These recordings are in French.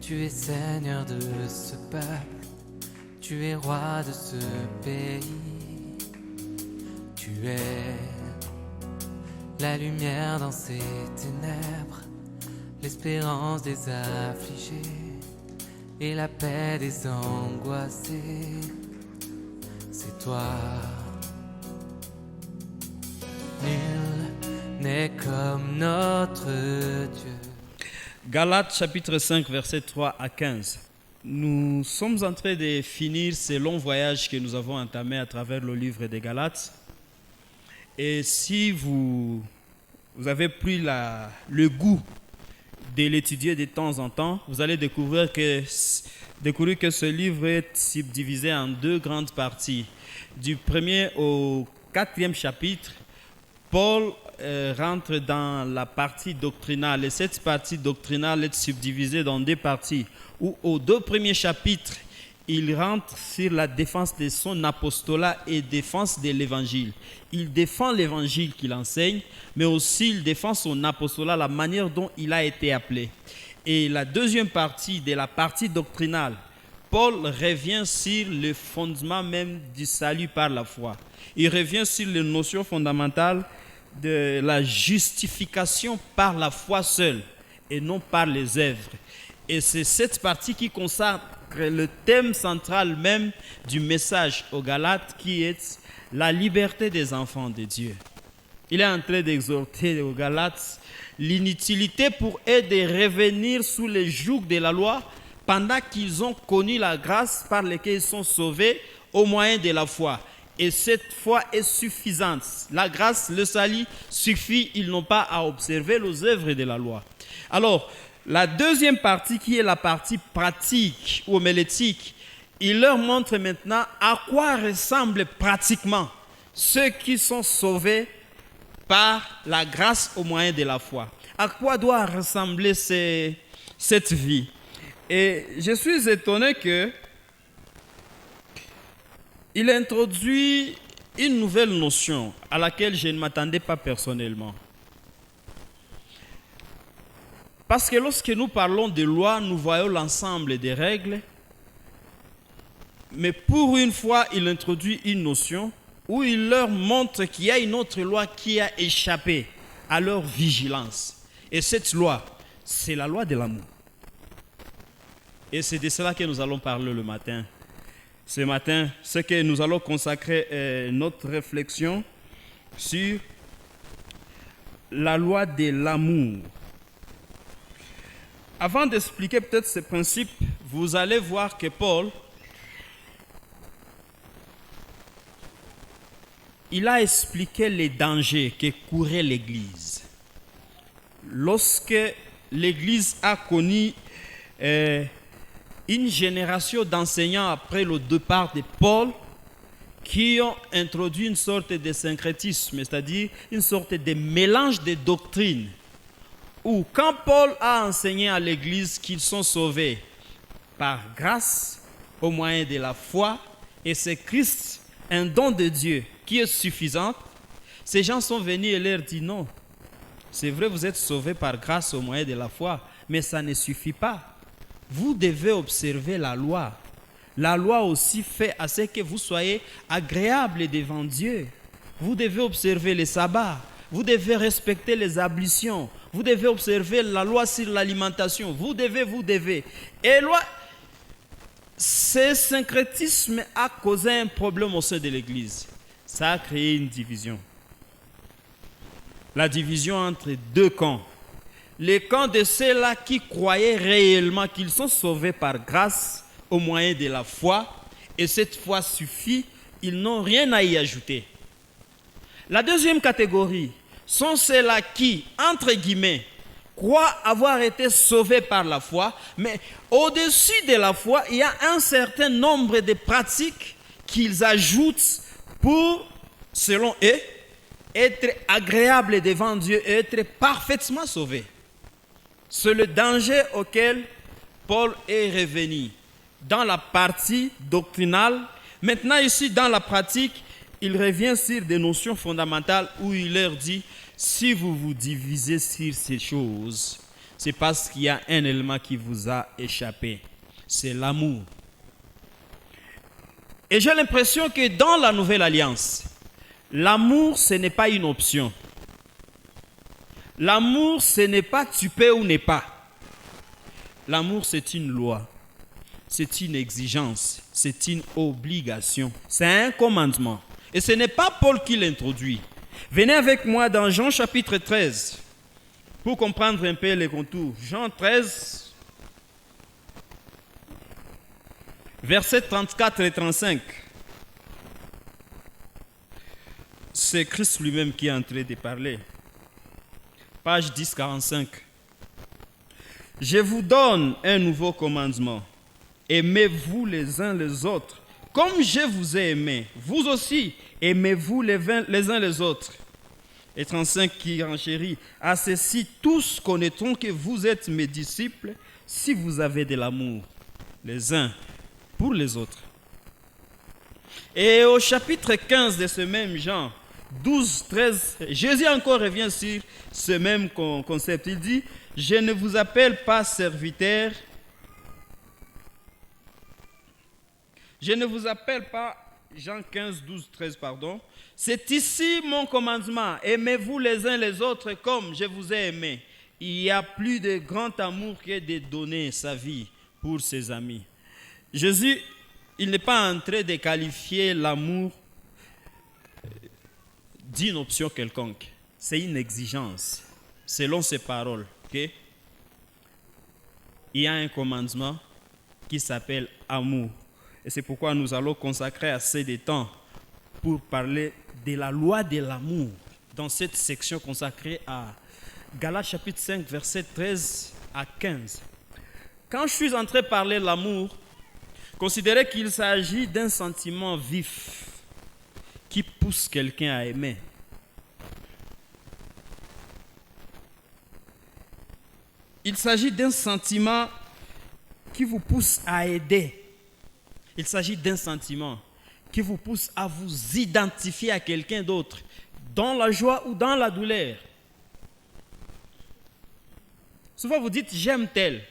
Tu es Seigneur de ce peuple, tu es roi de ce pays. Tu es la lumière dans ces ténèbres, l'espérance des affligés et la paix des angoissés. C'est toi. Nul n'est comme notre Dieu. Galates chapitre 5, versets 3 à 15. Nous sommes en train de finir ce long voyage que nous avons entamé à travers le livre des Galates. Et si vous avez pris le goût de l'étudier de temps en temps, vous allez découvrir que ce livre est subdivisé en deux grandes parties. Du premier au 4e chapitre, Paul rentre dans la partie doctrinale, et cette partie doctrinale est subdivisée dans deux parties, où aux deux premiers chapitres, il rentre sur la défense de son apostolat et défense de l'évangile. Il défend l'évangile qu'il enseigne, mais aussi il défend son apostolat, la manière dont il a été appelé. Et la deuxième partie de la partie doctrinale, Paul revient sur le fondement même du salut par la foi. Il revient sur les notions fondamentales de la justification par la foi seule et non par les œuvres. Et c'est cette partie qui consacre le thème central même du message aux Galates, qui est la liberté des enfants de Dieu. Il est en train d'exhorter aux Galates l'inutilité pour eux de revenir sous le joug de la loi pendant qu'ils ont connu la grâce par laquelle ils sont sauvés au moyen de la foi. Et cette foi est suffisante. La grâce, le salut suffit. Ils n'ont pas à observer les œuvres de la loi. Alors, la deuxième partie, qui est la partie pratique ou homilétique, il leur montre maintenant à quoi ressemblent pratiquement ceux qui sont sauvés par la grâce au moyen de la foi. À quoi doit ressembler cette vie? Et je suis étonné que il introduit une nouvelle notion à laquelle je ne m'attendais pas personnellement. Parce que lorsque nous parlons de loi, nous voyons l'ensemble des règles. Mais pour une fois, il introduit une notion où il leur montre qu'il y a une autre loi qui a échappé à leur vigilance. Et cette loi, c'est la loi de l'amour. Et c'est de cela que nous allons parler le matin. Ce matin, c'est que nous allons consacrer notre réflexion sur la loi de l'amour. Avant d'expliquer peut-être ce principe, vous allez voir que Paul, il a expliqué les dangers que courait l'Église. Lorsque l'Église a connu une génération d'enseignants après le départ de Paul qui ont introduit une sorte de syncrétisme, c'est-à-dire une sorte de mélange de doctrines, où quand Paul a enseigné à l'Église qu'ils sont sauvés par grâce au moyen de la foi, et c'est Christ, un don de Dieu qui est suffisant, ces gens sont venus et leur dit non, c'est vrai, vous êtes sauvés par grâce au moyen de la foi, mais ça ne suffit pas. Vous devez observer la loi. La loi aussi fait à ce que vous soyez agréables devant Dieu. Vous devez observer les sabbats. Vous devez respecter les ablutions. Vous devez observer la loi sur l'alimentation. Vous devez. Et loi, ce syncrétisme a causé un problème au sein de l'Église. Ça a créé une division. La division entre deux camps. Les camps de ceux-là qui croyaient réellement qu'ils sont sauvés par grâce au moyen de la foi, et cette foi suffit, ils n'ont rien à y ajouter. La deuxième catégorie sont ceux-là qui, entre guillemets, croient avoir été sauvés par la foi, mais au-dessus de la foi, il y a un certain nombre de pratiques qu'ils ajoutent pour, selon eux, être agréables devant Dieu et être parfaitement sauvés. C'est le danger auquel Paul est revenu dans la partie doctrinale. Maintenant, ici, dans la pratique, il revient sur des notions fondamentales où il leur dit, si vous vous divisez sur ces choses, c'est parce qu'il y a un élément qui vous a échappé. C'est l'amour. Et j'ai l'impression que dans la Nouvelle Alliance, l'amour, ce n'est pas une option. L'amour, ce n'est pas tu peux ou n'est pas. L'amour, c'est une loi. C'est une exigence. C'est une obligation. C'est un commandement. Et ce n'est pas Paul qui l'introduit. Venez avec moi dans Jean chapitre 13 pour comprendre un peu les contours. Jean 13, versets 34 et 35. C'est Christ lui-même qui est en train de parler. Page 1045. Je vous donne un nouveau commandement. Aimez-vous les uns les autres. Comme je vous ai aimé, vous aussi, aimez-vous les uns les autres. Et 35 qui renchérit. À ceci, tous connaîtront que vous êtes mes disciples si vous avez de l'amour les uns pour les autres. Et au chapitre 15 de ce même Jean, 12, 13, Jésus encore revient sur ce même concept. Il dit, je ne vous appelle pas serviteur. Je ne vous appelle pas, Jean 15, 12, 13, pardon. C'est ici mon commandement. Aimez-vous les uns les autres comme je vous ai aimé. Il y a plus de grand amour que de donner sa vie pour ses amis. Jésus, il n'est pas en train de qualifier l'amour d'une option quelconque. C'est une exigence, selon ses paroles. Okay? Il y a un commandement qui s'appelle amour. Et c'est pourquoi nous allons consacrer assez de temps pour parler de la loi de l'amour dans cette section consacrée à Galates chapitre 5, versets 13 à 15. Quand je suis en train de parler de l'amour, considérez qu'il s'agit d'un sentiment vif qui pousse quelqu'un à aimer. Il s'agit d'un sentiment qui vous pousse à aider. Il s'agit d'un sentiment qui vous pousse à vous identifier à quelqu'un d'autre, dans la joie ou dans la douleur. Souvent vous dites « j'aime tel ».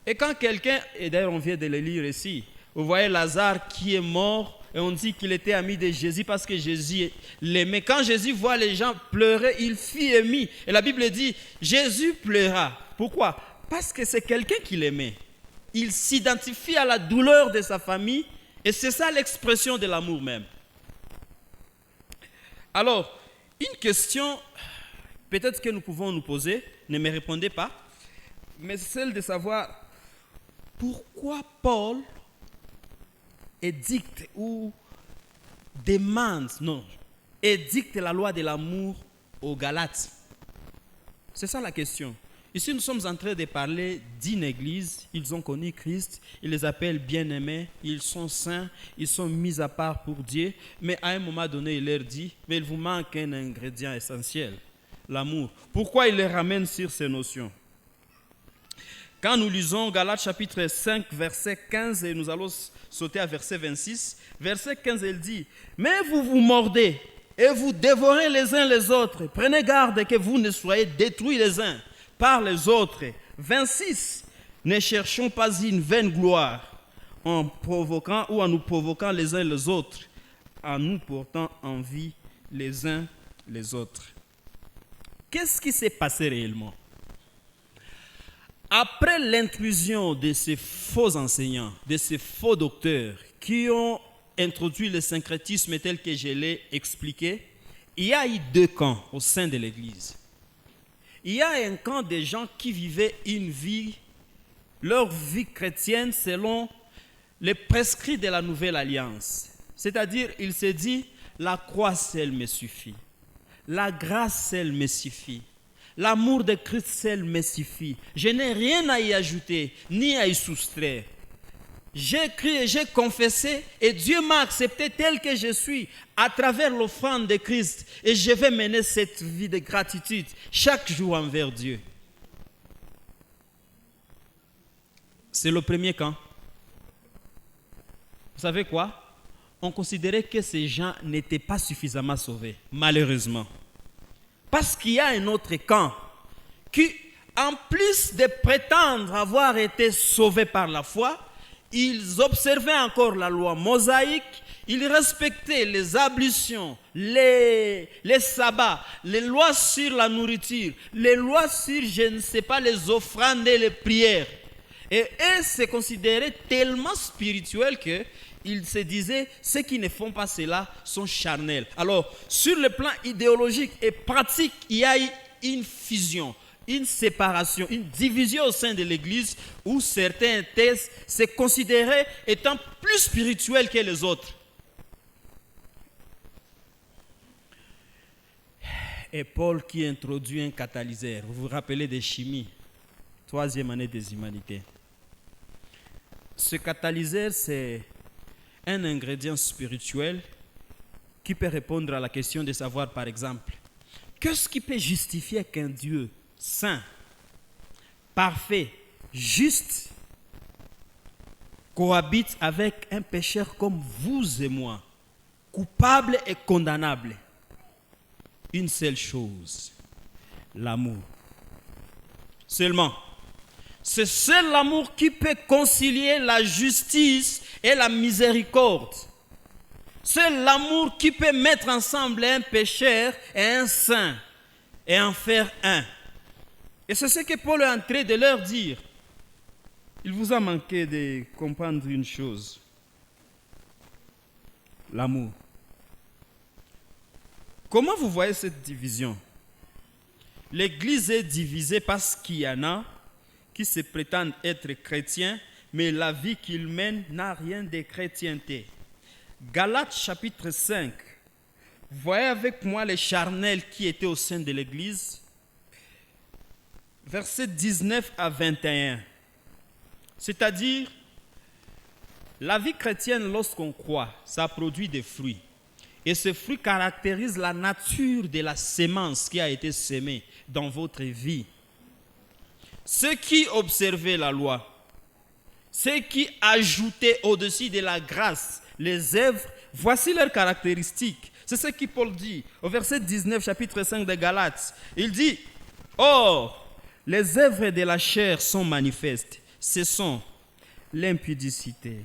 Et quand quelqu'un, et d'ailleurs on vient de le lire ici, vous voyez Lazare qui est mort et on dit qu'il était ami de Jésus parce que Jésus l'aimait. Quand Jésus voit les gens pleurer, il fut ému. Et la Bible dit « Jésus pleura ». Pourquoi? Parce que c'est quelqu'un qu'il aimait. Il s'identifie à la douleur de sa famille et c'est ça l'expression de l'amour même. Alors, une question peut-être que nous pouvons nous poser, ne me répondez pas, mais c'est celle de savoir pourquoi Paul édicte ou édicte la loi de l'amour aux Galates. C'est ça la question. Ici, nous sommes en train de parler d'une église. Ils ont connu Christ. Il les appelle bien-aimés. Ils sont saints. Ils sont mis à part pour Dieu. Mais à un moment donné, il leur dit, mais il vous manque un ingrédient essentiel, l'amour. Pourquoi il les ramène sur ces notions? Quand nous lisons Galates chapitre 5, verset 15, et nous allons sauter à verset 26, verset 15, il dit, mais vous vous mordez et vous dévorez les uns les autres. Prenez garde que vous ne soyez détruits les uns par les autres. 26. Ne cherchons pas une vaine gloire en provoquant ou en nous provoquant les uns les autres, en nous portant envie les uns les autres. Qu'est-ce qui s'est passé réellement? Après l'intrusion de ces faux enseignants, de ces faux docteurs qui ont introduit le syncrétisme tel que je l'ai expliqué, il y a eu deux camps au sein de l'Église. Il y a un camp de gens qui vivaient leur vie chrétienne selon les prescrits de la Nouvelle Alliance. C'est-à-dire, il s'est dit, la croix seule me suffit. La grâce seule me suffit. L'amour de Christ seul me suffit. Je n'ai rien à y ajouter, ni à y soustraire. J'ai crié, j'ai confessé et Dieu m'a accepté tel que je suis à travers l'offrande de Christ. Et je vais mener cette vie de gratitude chaque jour envers Dieu. C'est le premier camp. Vous savez quoi? On considérait que ces gens n'étaient pas suffisamment sauvés, malheureusement. Parce qu'il y a un autre camp qui en plus de prétendre avoir été sauvés par la foi, ils observaient encore la loi mosaïque, ils respectaient les ablutions, les sabbats, les lois sur la nourriture, les lois sur, je ne sais pas, les offrandes et les prières. Et eux se considéraient tellement spirituels qu'ils se disaient, ceux qui ne font pas cela sont charnels. Alors, sur le plan idéologique et pratique, il y a une fusion, une séparation, une division au sein de l'Église où certains se considéraient étant plus spirituels que les autres. Et Paul qui introduit un catalyseur. Vous vous rappelez des chimies, 3e année des humanités. Ce catalyseur, c'est un ingrédient spirituel qui peut répondre à la question de savoir, par exemple, qu'est-ce qui peut justifier qu'un Dieu saint, parfait, juste, cohabite avec un pécheur comme vous et moi, coupable et condamnable? Une seule chose, l'amour. Seulement, c'est seul l'amour qui peut concilier la justice et la miséricorde. C'est l'amour qui peut mettre ensemble un pécheur et un saint et en faire un. Et c'est ce que Paul est en train de leur dire. Il vous a manqué de comprendre une chose. L'amour. Comment vous voyez cette division? L'Église est divisée parce qu'il y en a qui se prétendent être chrétiens, mais la vie qu'ils mènent n'a rien de chrétienté. Galates chapitre 5. Voyez avec moi les charnels qui étaient au sein de l'Église. Versets 19 à 21. C'est-à-dire, la vie chrétienne, lorsqu'on croit, ça produit des fruits. Et ces fruits caractérisent la nature de la sémence qui a été sémée dans votre vie. Ceux qui observaient la loi, ceux qui ajoutaient au-dessus de la grâce les œuvres, voici leurs caractéristiques. C'est ce que Paul dit au verset 19, chapitre 5 de Galates. Il dit, « Or, les œuvres de la chair sont manifestes. Ce sont l'impudicité,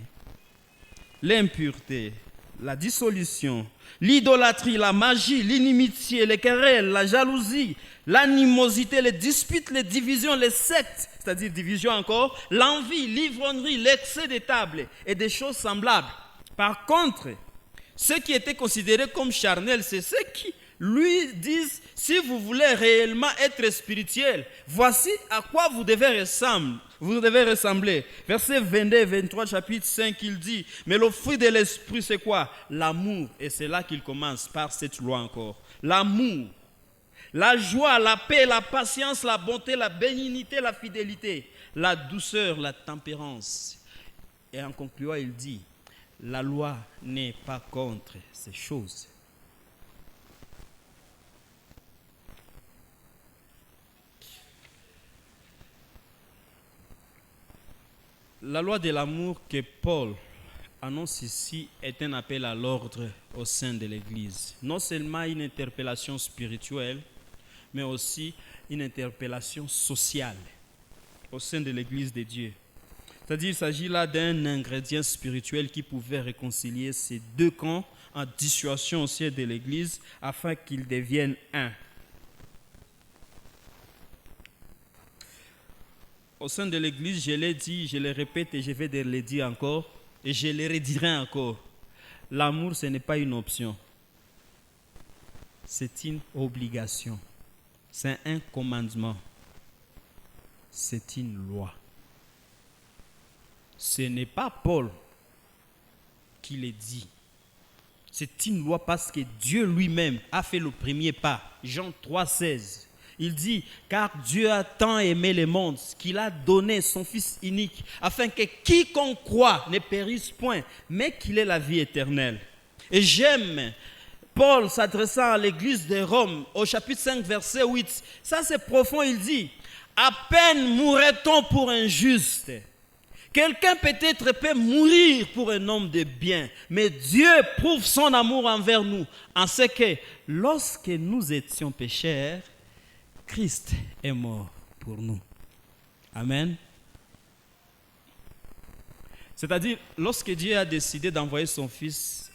l'impureté, la dissolution, l'idolâtrie, la magie, l'inimitié, les querelles, la jalousie, l'animosité, les disputes, les divisions, les sectes, c'est-à-dire division encore, l'envie, l'ivrognerie, l'excès des tables et des choses semblables. Par contre, ceux qui étaient considérés comme charnels, c'est ceux qui lui disent, si vous voulez réellement être spirituel, voici à quoi vous devez ressembler. Verset 22 et 23, chapitre 5, il dit, mais le fruit de l'esprit, c'est quoi? L'amour. Et c'est là qu'il commence par cette loi encore. L'amour, la joie, la paix, la patience, la bonté, la bénignité, la fidélité, la douceur, la tempérance. Et en concluant, il dit, la loi n'est pas contre ces choses. La loi de l'amour que Paul annonce ici est un appel à l'ordre au sein de l'Église. Non seulement une interpellation spirituelle, mais aussi une interpellation sociale au sein de l'Église de Dieu. C'est-à-dire qu'il s'agit là d'un ingrédient spirituel qui pouvait réconcilier ces deux camps en dissuasion au sein de l'Église afin qu'ils deviennent un. Au sein de l'Église, je l'ai dit, je le répète et je vais le dire encore et je le redirai encore. L'amour, ce n'est pas une option. C'est une obligation. C'est un commandement. C'est une loi. Ce n'est pas Paul qui le dit. C'est une loi parce que Dieu lui-même a fait le premier pas. Jean 3,16. Il dit, car Dieu a tant aimé le monde qu'il a donné son Fils unique, afin que quiconque croit ne périsse point, mais qu'il ait la vie éternelle. Et j'aime Paul s'adressant à l'église de Rome, au chapitre 5, verset 8. Ça c'est profond, il dit, à peine mourrait-on pour un juste. Quelqu'un peut-être peut mourir pour un homme de bien, mais Dieu prouve son amour envers nous, en ce que lorsque nous étions pécheurs, Christ est mort pour nous. Amen. C'est-à-dire, lorsque Dieu a décidé d'envoyer son Fils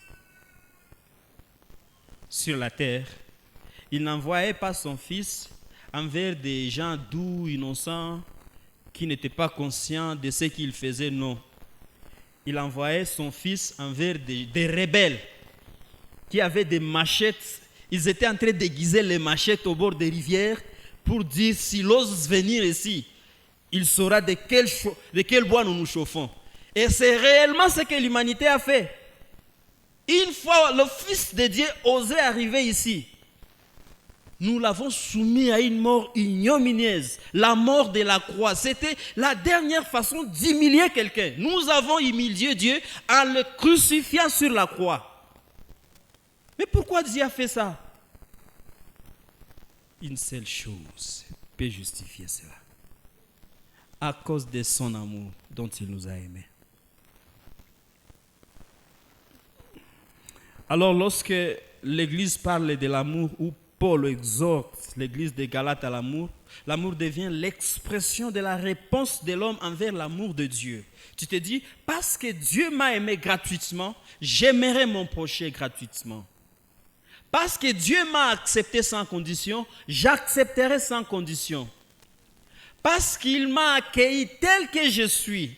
sur la terre, il n'envoyait pas son Fils envers des gens doux, innocents, qui n'étaient pas conscients de ce qu'il faisait, non. Il envoyait son Fils envers des rebelles qui avaient des machettes. Ils étaient en train d'aiguiser les machettes au bord des rivières pour dire, s'il ose venir ici, il saura de quel bois nous nous chauffons. Et c'est réellement ce que l'humanité a fait. Une fois le Fils de Dieu osait arriver ici, nous l'avons soumis à une mort ignominieuse, la mort de la croix. C'était la dernière façon d'humilier quelqu'un. Nous avons humilié Dieu en le crucifiant sur la croix. Mais pourquoi Dieu a fait ça? Une seule chose peut justifier cela. À cause de son amour dont il nous a aimés. Alors lorsque l'Église parle de l'amour, ou Paul exhorte l'Église de Galates à l'amour, l'amour devient l'expression de la réponse de l'homme envers l'amour de Dieu. Tu te dis, parce que Dieu m'a aimé gratuitement, j'aimerai mon prochain gratuitement. Parce que Dieu m'a accepté sans condition, j'accepterai sans condition. Parce qu'il m'a accueilli tel que je suis.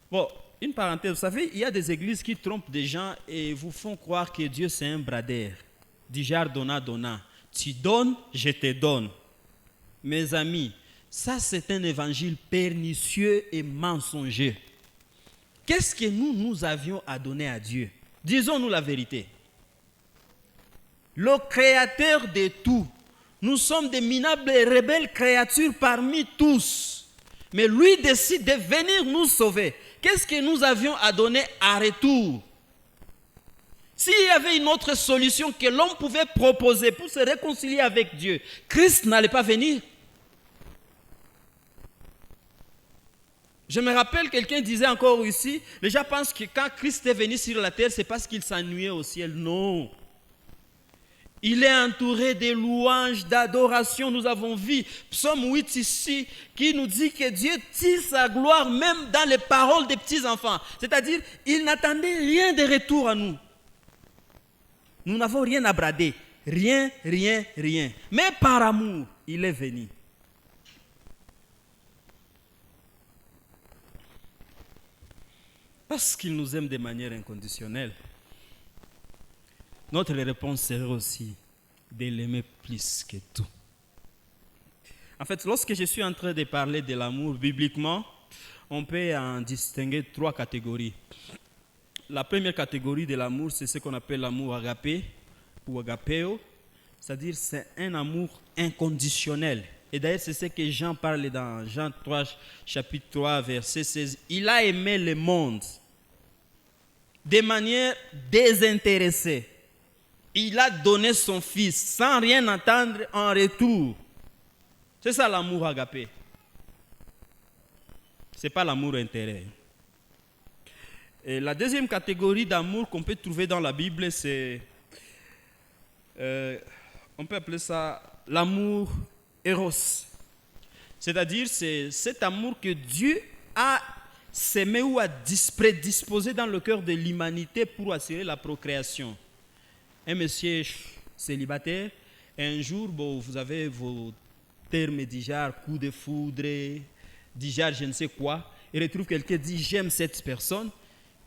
Bon, une parenthèse, vous savez, il y a des églises qui trompent des gens et vous font croire que Dieu c'est un bradère. Du genre donna, donna. Tu donnes, je te donne. Mes amis, ça c'est un évangile pernicieux et mensonger. Qu'est-ce que nous avions à donner à Dieu? Disons-nous la vérité. Le créateur de tout. Nous sommes des minables et rebelles créatures parmi tous. Mais lui décide de venir nous sauver. Qu'est-ce que nous avions à donner en retour? S'il y avait une autre solution que l'homme pouvait proposer pour se réconcilier avec Dieu, Christ n'allait pas venir. Je me rappelle, quelqu'un disait encore ici, les gens pensent que quand Christ est venu sur la terre, c'est parce qu'il s'ennuyait au ciel. Non. Il est entouré de louanges, d'adoration. Nous avons vu Psaume 8 ici qui nous dit que Dieu tire sa gloire même dans les paroles des petits-enfants. C'est-à-dire, il n'attendait rien de retour à nous. Nous n'avons rien à brader. Rien, rien, rien. Mais par amour, il est venu. Parce qu'il nous aime de manière inconditionnelle. Notre réponse serait aussi de l'aimer plus que tout. En fait, lorsque je suis en train de parler de l'amour bibliquement, on peut en distinguer 3 catégories. La première catégorie de l'amour, c'est ce qu'on appelle l'amour agapé ou agapéo, c'est-à-dire c'est un amour inconditionnel. Et d'ailleurs, c'est ce que Jean parle dans Jean 3, chapitre 3, verset 16. Il a aimé le monde de manière désintéressée. Il a donné son fils sans rien attendre en retour. C'est ça l'amour agapé. Ce n'est pas l'amour intérêt. Et la deuxième catégorie d'amour qu'on peut trouver dans la Bible, c'est, on peut appeler ça l'amour éros. C'est-à-dire, c'est cet amour que Dieu a sémé ou a prédisposé dans le cœur de l'humanité pour assurer la procréation. Un monsieur célibataire, un jour, bon, vous avez vos termes du genre coup de foudre, du genre je ne sais quoi, et retrouve quelqu'un qui dit j'aime cette personne,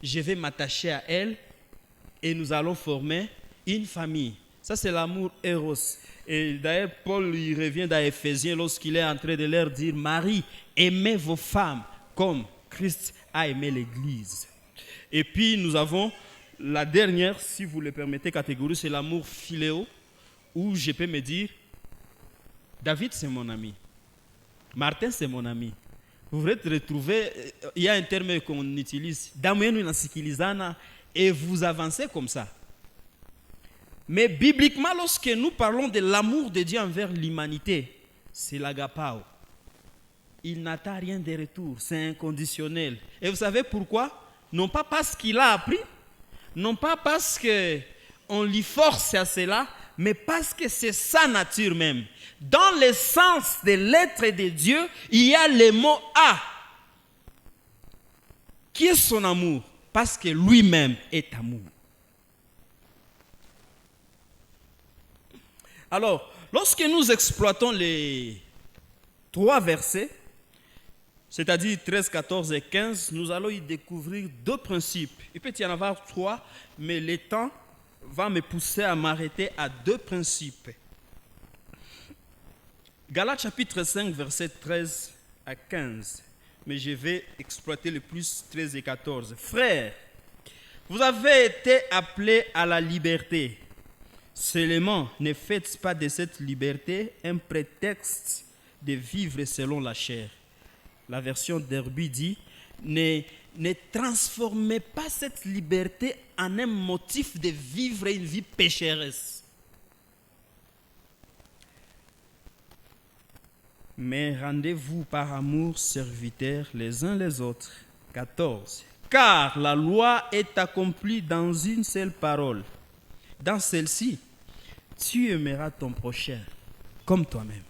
je vais m'attacher à elle et nous allons former une famille. Ça c'est l'amour éros. Et d'ailleurs Paul il revient dans Éphésiens lorsqu'il est en train de leur dire Marie, aimez vos femmes comme Christ a aimé l'Église. Et puis nous avons la dernière, si vous le permettez, catégorie, c'est l'amour philéo, où je peux me dire, David c'est mon ami, Martin c'est mon ami. Vous voulez te retrouver, il y a un terme qu'on utilise, et vous avancez comme ça. Mais bibliquement, lorsque nous parlons de l'amour de Dieu envers l'humanité, c'est l'agapao. Il n'attend rien de retour, c'est inconditionnel. Et vous savez pourquoi? Non pas parce qu'il a appris, non pas parce qu'on lui force à cela, mais parce que c'est sa nature même. Dans l'essence de l'être de Dieu, il y a le mot a, qui est son amour, parce que lui-même est amour. Alors, lorsque nous exploitons les 3 versets, c'est-à-dire 13, 14 et 15, nous allons y découvrir 2 principes. Il peut y en avoir 3, mais le temps va me pousser à m'arrêter à 2 principes. Galates chapitre 5, versets 13 à 15. Mais je vais exploiter le plus 13 et 14. Frères, vous avez été appelés à la liberté. Seulement, ne faites pas de cette liberté un prétexte de vivre selon la chair. La version Derby dit, ne transformez pas cette liberté en un motif de vivre une vie pécheresse. Mais rendez-vous par amour serviteurs les uns les autres. 14. Car la loi est accomplie dans une seule parole. Dans celle-ci, tu aimeras ton prochain comme toi-même.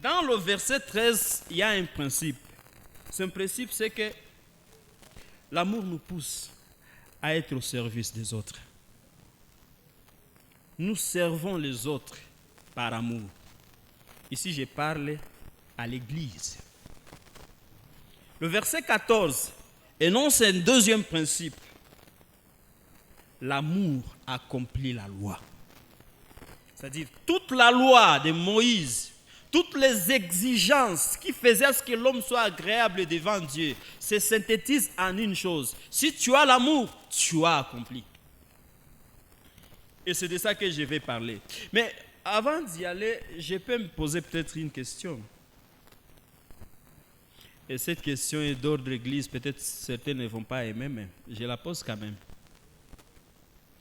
Dans le verset 13, il y a un principe. Ce principe, c'est que l'amour nous pousse à être au service des autres. Nous servons les autres par amour. Ici, je parle à l'Église. Le verset 14 énonce un deuxième principe. L'amour accomplit la loi. C'est-à-dire, toute la loi de Moïse, toutes les exigences qui faisaient à ce que l'homme soit agréable devant Dieu se synthétisent en une chose. Si tu as l'amour, tu as accompli. Et c'est de ça que je vais parler. Mais avant d'y aller, je peux me poser peut-être une question. Et cette question est d'ordre église. Peut-être certains ne vont pas aimer, mais je la pose quand même.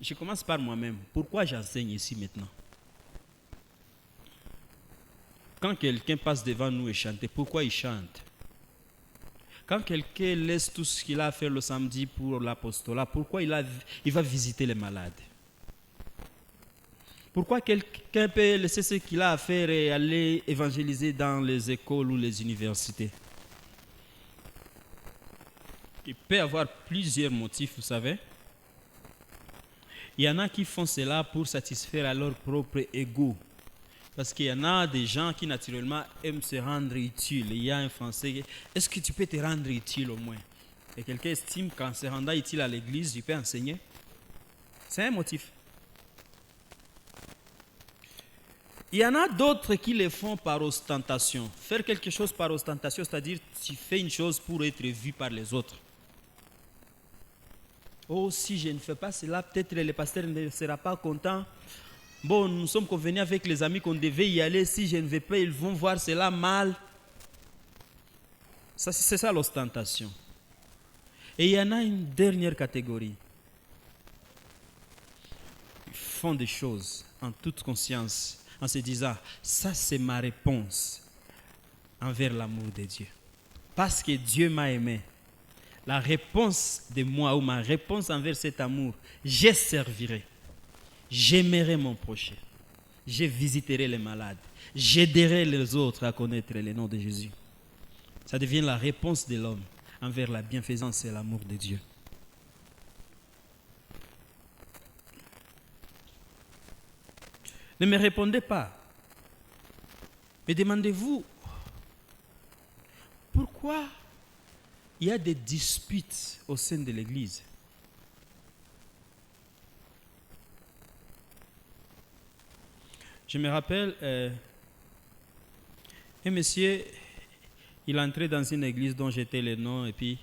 Je commence par moi-même. Pourquoi j'enseigne ici maintenant? Quand quelqu'un passe devant nous et chante, pourquoi il chante? Quand quelqu'un laisse tout ce qu'il a à faire le samedi pour l'apostolat, pourquoi il va visiter les malades? Pourquoi quelqu'un peut laisser ce qu'il a à faire et aller évangéliser dans les écoles ou les universités? Il peut y avoir plusieurs motifs, vous savez. Il y en a qui font cela pour satisfaire à leur propre ego. Parce qu'il y en a des gens qui naturellement aiment se rendre utiles. Il y a un Français, est-ce que tu peux te rendre utile au moins? Et quelqu'un estime qu'en se rendant utile à l'église, il peut enseigner. C'est un motif. Il y en a d'autres qui le font par ostentation. Faire quelque chose par ostentation, c'est-à-dire tu fais une chose pour être vu par les autres. Oh, si je ne fais pas cela, peut-être le pasteur ne sera pas content. Bon, nous sommes convenus avec les amis qu'on devait y aller. Si je ne vais pas, ils vont voir cela mal. Ça, c'est ça l'ostentation. Et il y en a une dernière catégorie. Ils font des choses en toute conscience, en se disant, ça c'est ma réponse envers l'amour de Dieu. Parce que Dieu m'a aimé. La réponse de moi ou ma réponse envers cet amour, je servirai. J'aimerai mon prochain. Je visiterai les malades. J'aiderai les autres à connaître le nom de Jésus. Ça devient la réponse de l'homme envers la bienfaisance et l'amour de Dieu. Ne me répondez pas. Mais demandez-vous, pourquoi il y a des disputes au sein de l'Église? Je me rappelle, un monsieur, il entrait dans une église dont j'étais le nom, et puis,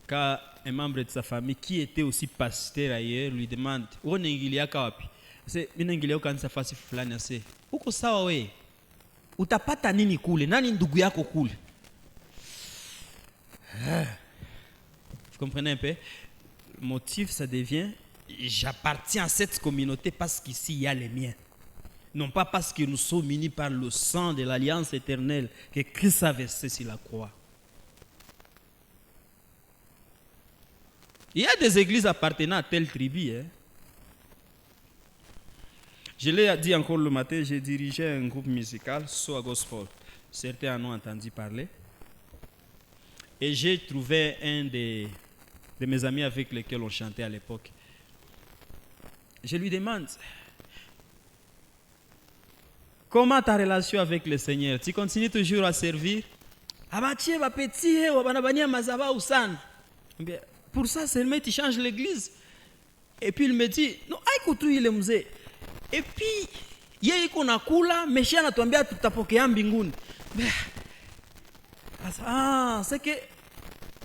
quand un membre de sa famille, qui était aussi pasteur ailleurs, lui demande, où n'engilia kawapi? C'est une engilia kanisa fasi fulani ase. Uko sawa we? Utapata nini kule? Nani ndugu yako kule? Vous comprenez un peu? Le motif, ça devient, j'appartiens à cette communauté parce qu'ici, il y a les miens. Non pas parce que nous sommes unis par le sang de l'alliance éternelle que Christ a versé sur la croix. Il y a des églises appartenant à telle tribu. Je l'ai dit encore le matin, j'ai dirigé un groupe musical, Soa Gospel. Certains en ont entendu parler. Et j'ai trouvé un de mes amis avec lesquels on chantait à l'époque. Je lui demande, comment ta relation avec le Seigneur? Tu continues toujours à servir? Pour ça seulement tu changes l'église. Et puis il me dit, non, il mzee. Et puis yeye iko nakula, Messia anatuambia tutapokea mbinguni. Ah, c'est que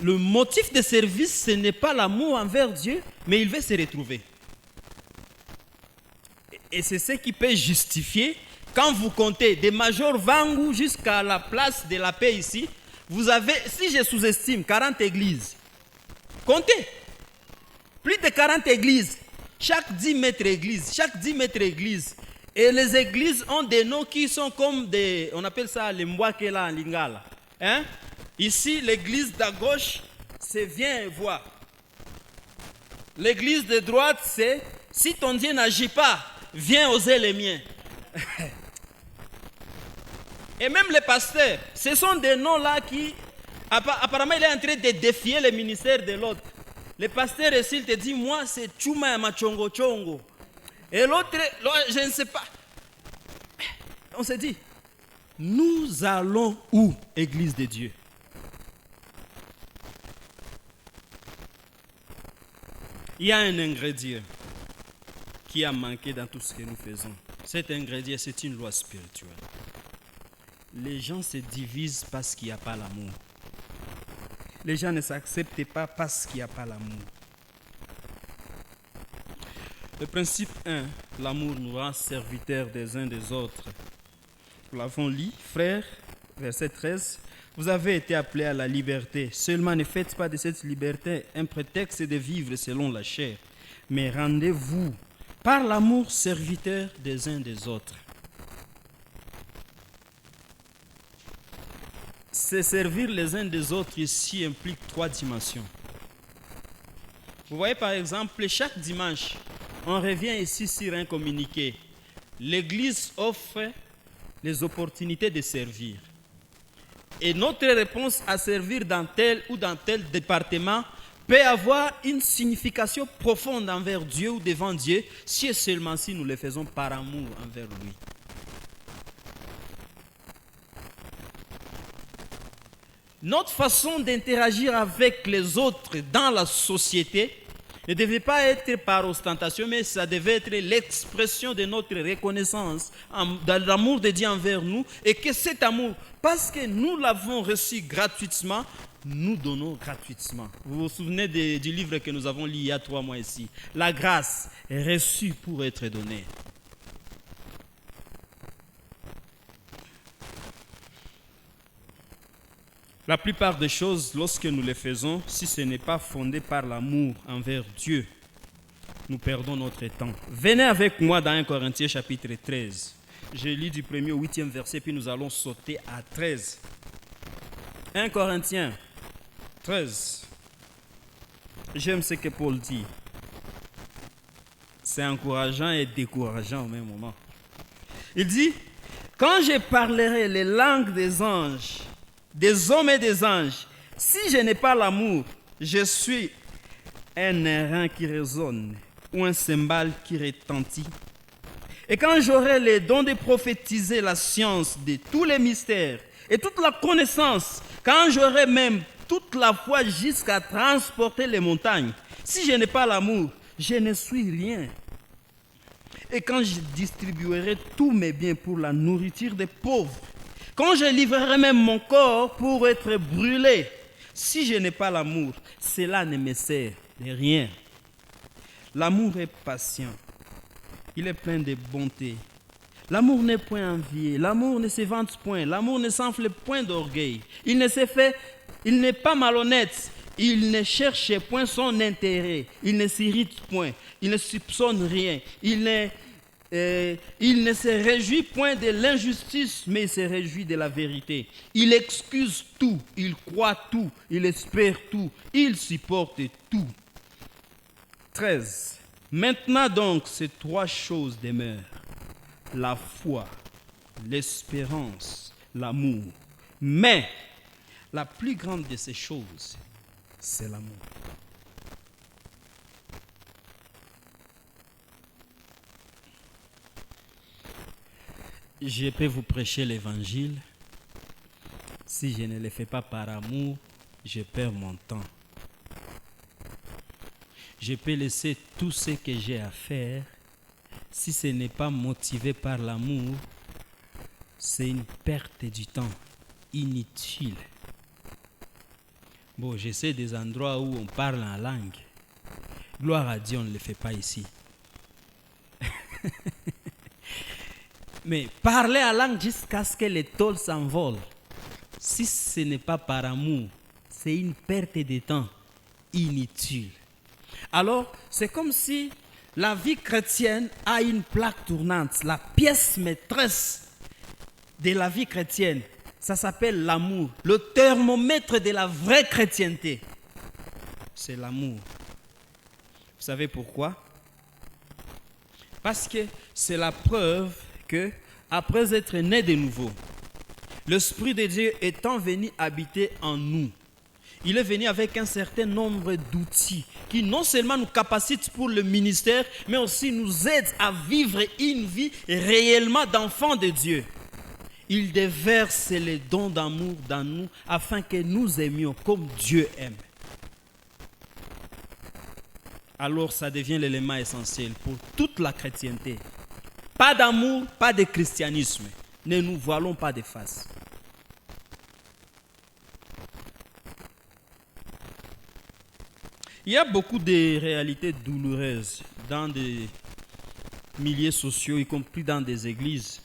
le motif de service, ce n'est pas l'amour envers Dieu, mais il veut se retrouver. Et c'est ce qui peut justifier, quand vous comptez des Major Vangu jusqu'à la place de la paix ici, vous avez, si je sous-estime, 40 églises. Comptez. Plus de 40 églises. Chaque 10 mètres église. Chaque 10 mètres église. Et les églises ont des noms qui sont comme des... On appelle ça les Mwakela en Lingala. Hein? Ici, l'église de gauche, c'est viens et vois. L'église de droite, c'est si ton Dieu n'agit pas, viens oser les miens. Et même les pasteurs, ce sont des noms-là qui... Apparemment, il est en train de défier le ministère de l'autre. Le pasteur ici, il te dit, moi, c'est Chuma ya Machongo Chongo. Et l'autre, je ne sais pas. On s'est dit, nous allons où, Église de Dieu? Il y a un ingrédient qui a manqué dans tout ce que nous faisons. Cet ingrédient, c'est une loi spirituelle. Les gens se divisent parce qu'il n'y a pas l'amour. Les gens ne s'acceptent pas parce qu'il n'y a pas l'amour. Le principe 1, l'amour nous rend serviteurs des uns des autres. Nous l'avons lu, frères, verset 13. Vous avez été appelés à la liberté. Seulement ne faites pas de cette liberté un prétexte de vivre selon la chair, mais rendez-vous par l'amour serviteurs des uns des autres. Se servir les uns des autres ici implique 3 dimensions. Vous voyez par exemple, chaque dimanche, on revient ici sur un communiqué. L'Église offre les opportunités de servir. Et notre réponse à servir dans tel ou dans tel département peut avoir une signification profonde envers Dieu ou devant Dieu, si et seulement si nous le faisons par amour envers lui. Notre façon d'interagir avec les autres dans la société ne devait pas être par ostentation, mais ça devait être l'expression de notre reconnaissance dans l'amour de Dieu envers nous, et que cet amour, parce que nous l'avons reçu gratuitement, nous donnons gratuitement. Vous vous souvenez du livre que nous avons lu il y a 3 mois ici. La grâce est reçue pour être donnée. La plupart des choses, lorsque nous les faisons, si ce n'est pas fondé par l'amour envers Dieu, nous perdons notre temps. Venez avec moi dans 1 Corinthiens chapitre 13. Je lis du 1er au 8e verset, puis nous allons sauter à 13. 1 Corinthiens 13. J'aime ce que Paul dit. C'est encourageant et décourageant au même moment. Il dit, quand je parlerai les langues des anges, des hommes et des anges, si je n'ai pas l'amour, je suis un airain qui résonne ou un cymbale qui retentit. Et quand j'aurai les dons de prophétiser la science de tous les mystères et toute la connaissance, quand j'aurai même toute la foi jusqu'à transporter les montagnes, si je n'ai pas l'amour, je ne suis rien. Et quand je distribuerai tous mes biens pour la nourriture des pauvres, quand je livrerai même mon corps pour être brûlé, si je n'ai pas l'amour, cela ne me sert de rien. L'amour est patient. Il est plein de bonté. L'amour n'est point envié. L'amour ne se vante point. L'amour ne s'enfle point d'orgueil. Il n'est pas malhonnête. Il ne cherche point son intérêt. Il ne s'irrite point. Il ne soupçonne rien. Il ne se réjouit point de l'injustice, mais il se réjouit de la vérité. Il excuse tout, il croit tout, il espère tout, il supporte tout. 13. Maintenant donc, ces 3 choses demeurent. la foi, l'espérance, l'amour. Mais la plus grande de ces choses, c'est l'amour. Je peux vous prêcher l'évangile. Si je ne le fais pas par amour, je perds mon temps. Je peux laisser tout ce que j'ai à faire. Si ce n'est pas motivé par l'amour, c'est une perte du temps inutile. Bon, je sais des endroits où on parle en langue. Gloire à Dieu, on ne le fait pas ici. Mais parler en langue jusqu'à ce que les tôles s'envolent, si ce n'est pas par amour, c'est une perte de temps inutile. Alors, c'est comme si la vie chrétienne a une plaque tournante. La pièce maîtresse de la vie chrétienne, ça s'appelle l'amour. Le thermomètre de la vraie chrétienté, c'est l'amour. Vous savez pourquoi? Parce que c'est la preuve que, après être né de nouveau, l'Esprit de Dieu étant venu habiter en nous, il est venu avec un certain nombre d'outils qui non seulement nous capacitent pour le ministère, mais aussi nous aident à vivre une vie réellement d'enfants de Dieu. Il déverse les dons d'amour dans nous afin que nous aimions comme Dieu aime. Alors ça devient l'élément essentiel pour toute la chrétienté. Pas d'amour, pas de christianisme. Ne nous voilons pas de face. Il y a beaucoup de réalités douloureuses dans des milieux sociaux, y compris dans des églises,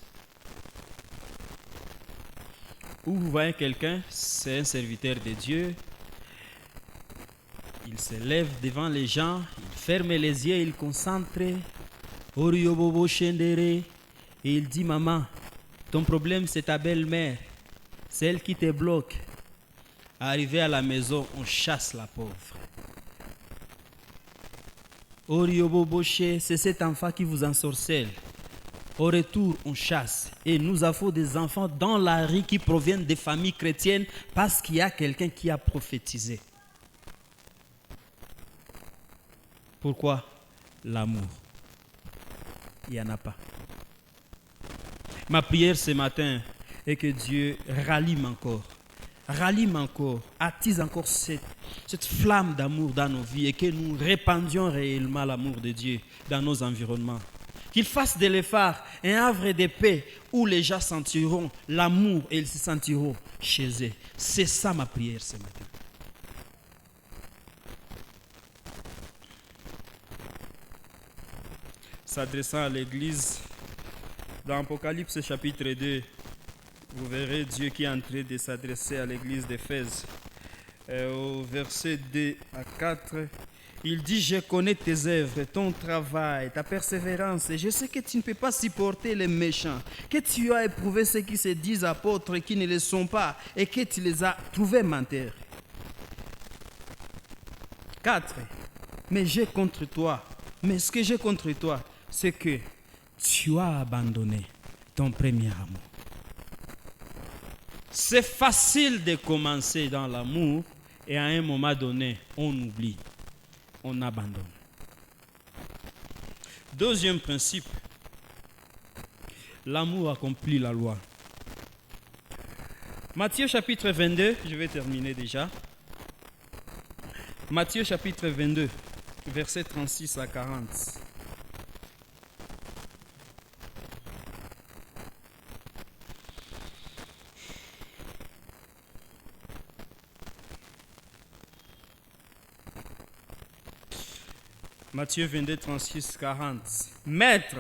où vous voyez quelqu'un, c'est un serviteur de Dieu, il se lève devant les gens, il ferme les yeux, il concentre, et il dit: maman, ton problème c'est ta belle-mère, celle qui te bloque. Arrivé à la maison, on chasse la pauvre. C'est cet enfant qui vous ensorcelle. Au retour, on chasse. Et nous avons des enfants dans la rue qui proviennent des familles chrétiennes parce qu'il y a quelqu'un qui a prophétisé. Pourquoi? L'amour. Il n'y en a pas. Ma prière ce matin est que Dieu rallume encore, attise encore cette flamme d'amour dans nos vies et que nous répandions réellement l'amour de Dieu dans nos environnements. Qu'il fasse de l'effort un havre de paix où les gens sentiront l'amour et ils se sentiront chez eux. C'est ça ma prière ce matin. S'adressant à l'Église, dans Apocalypse chapitre 2, vous verrez Dieu qui est en train de s'adresser à l'Église d'Éphèse. Au verset 2 à 4, il dit: je connais tes œuvres, ton travail, ta persévérance, et je sais que tu ne peux pas supporter les méchants, que tu as éprouvé ceux qui se disent apôtres et qui ne le sont pas, et que tu les as trouvés menteurs. 4. Mais ce que j'ai contre toi, c'est que tu as abandonné ton premier amour. C'est facile de commencer dans l'amour et à un moment donné, on oublie, on abandonne. Deuxième principe, l'amour accomplit la loi. Matthieu chapitre 22, je vais terminer déjà. Matthieu chapitre 22, versets 36 à 40. Matthieu 22, 36, 40. Maître,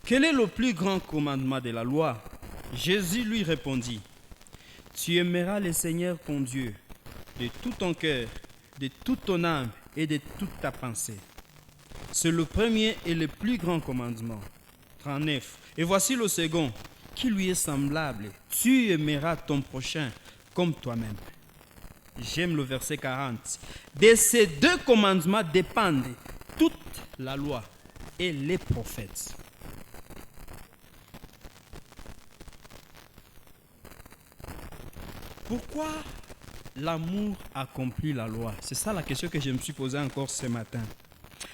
quel est le plus grand commandement de la loi? Jésus lui répondit: tu aimeras le Seigneur ton Dieu de tout ton cœur, de toute ton âme et de toute ta pensée. C'est le premier et le plus grand commandement. 39. Et voici le second, qui lui est semblable. Tu aimeras ton prochain comme toi-même. J'aime le verset 40. De ces deux commandements dépendent toute la loi et les prophètes. Pourquoi l'amour accomplit la loi? C'est ça la question que je me suis posée encore ce matin.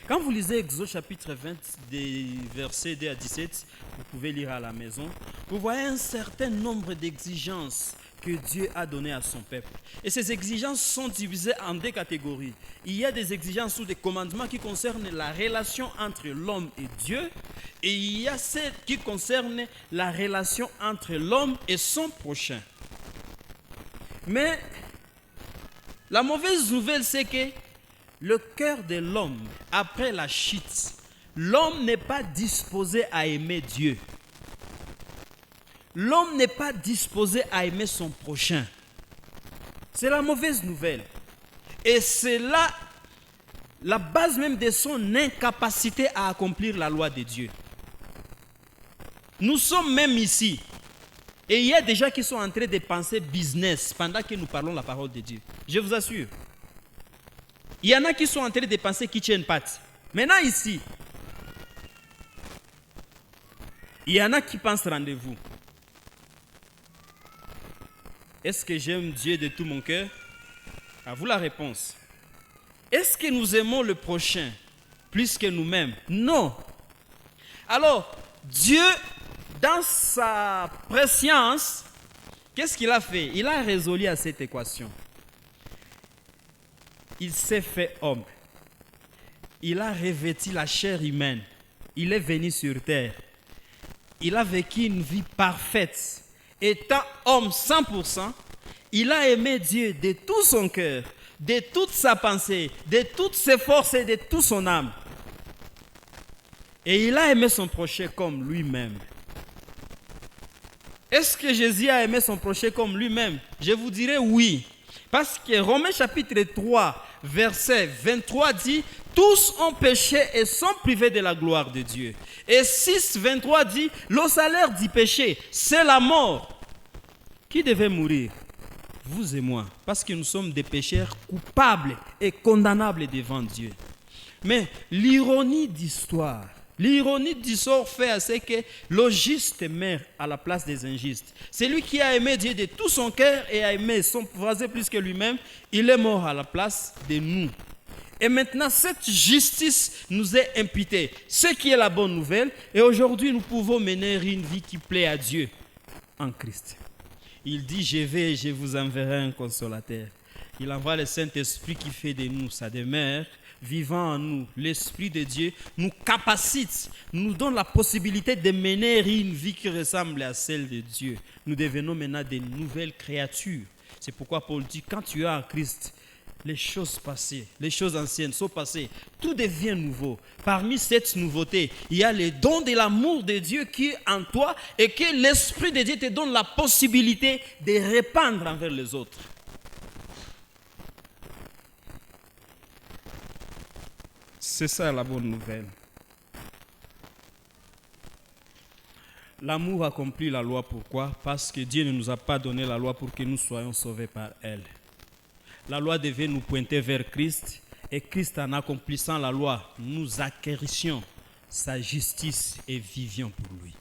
Quand vous lisez Exode chapitre 20, des versets 2 à 17, vous pouvez lire à la maison, vous voyez un certain nombre d'exigences que Dieu a données à son peuple. Et ces exigences sont divisées en deux catégories. Il y a des exigences ou des commandements qui concernent la relation entre l'homme et Dieu, et il y a celles qui concernent la relation entre l'homme et son prochain. Mais la mauvaise nouvelle, c'est que le cœur de l'homme, après la chute, l'homme n'est pas disposé à aimer Dieu. L'homme n'est pas disposé à aimer son prochain. C'est la mauvaise nouvelle. Et c'est là la base même de son incapacité à accomplir la loi de Dieu. Nous sommes même ici. Et il y a des gens qui sont en train de penser business pendant que nous parlons la parole de Dieu. Je vous assure. Il y en a qui sont en train de penser kitchen pat. Maintenant ici, il y en a qui pensent rendez-vous. Est-ce que j'aime Dieu de tout mon cœur? À vous la réponse. Est-ce que nous aimons le prochain plus que nous-mêmes? Non. Alors, Dieu, dans sa préscience, qu'est-ce qu'il a fait? Il a résolu à cette équation. Il s'est fait homme. Il a revêtu la chair humaine. Il est venu sur terre. Il a vécu une vie parfaite. Étant homme 100%, il a aimé Dieu de tout son cœur, de toute sa pensée, de toutes ses forces et de toute son âme. Et il a aimé son prochain comme lui-même. Est-ce que Jésus a aimé son prochain comme lui-même? Je vous dirais oui. Parce que Romains chapitre 3, verset 23 dit « Tous ont péché et sont privés de la gloire de Dieu. » Et 6, 23 dit « Le salaire du péché, c'est la mort. » Qui devait mourir? Vous et moi. Parce que nous sommes des pécheurs coupables et condamnables devant Dieu. Mais l'ironie d'histoire, l'ironie du sort fait à ce que le juste meurt à la place des injustes. Celui qui a aimé Dieu de tout son cœur et a aimé son voisin plus que lui-même, il est mort à la place de nous. Et maintenant, cette justice nous est imputée, ce qui est la bonne nouvelle. Et aujourd'hui, nous pouvons mener une vie qui plaît à Dieu en Christ. Il dit, je vais et je vous enverrai un consolateur. Il envoie le Saint-Esprit qui fait de nous sa demeure, vivant en nous. L'Esprit de Dieu nous capacite, nous donne la possibilité de mener une vie qui ressemble à celle de Dieu. Nous devenons maintenant des nouvelles créatures. C'est pourquoi Paul dit, quand tu es en Christ, les choses passées, les choses anciennes sont passées, tout devient nouveau. Parmi cette nouveauté, il y a les dons de l'amour de Dieu qui est en toi et que l'Esprit de Dieu te donne la possibilité de répandre envers les autres. C'est ça la bonne nouvelle. L'amour accomplit la loi. Pourquoi? Parce que Dieu ne nous a pas donné la loi pour que nous soyons sauvés par elle. La loi devait nous pointer vers Christ et Christ, en accomplissant la loi, nous acquérissions sa justice et vivions pour lui.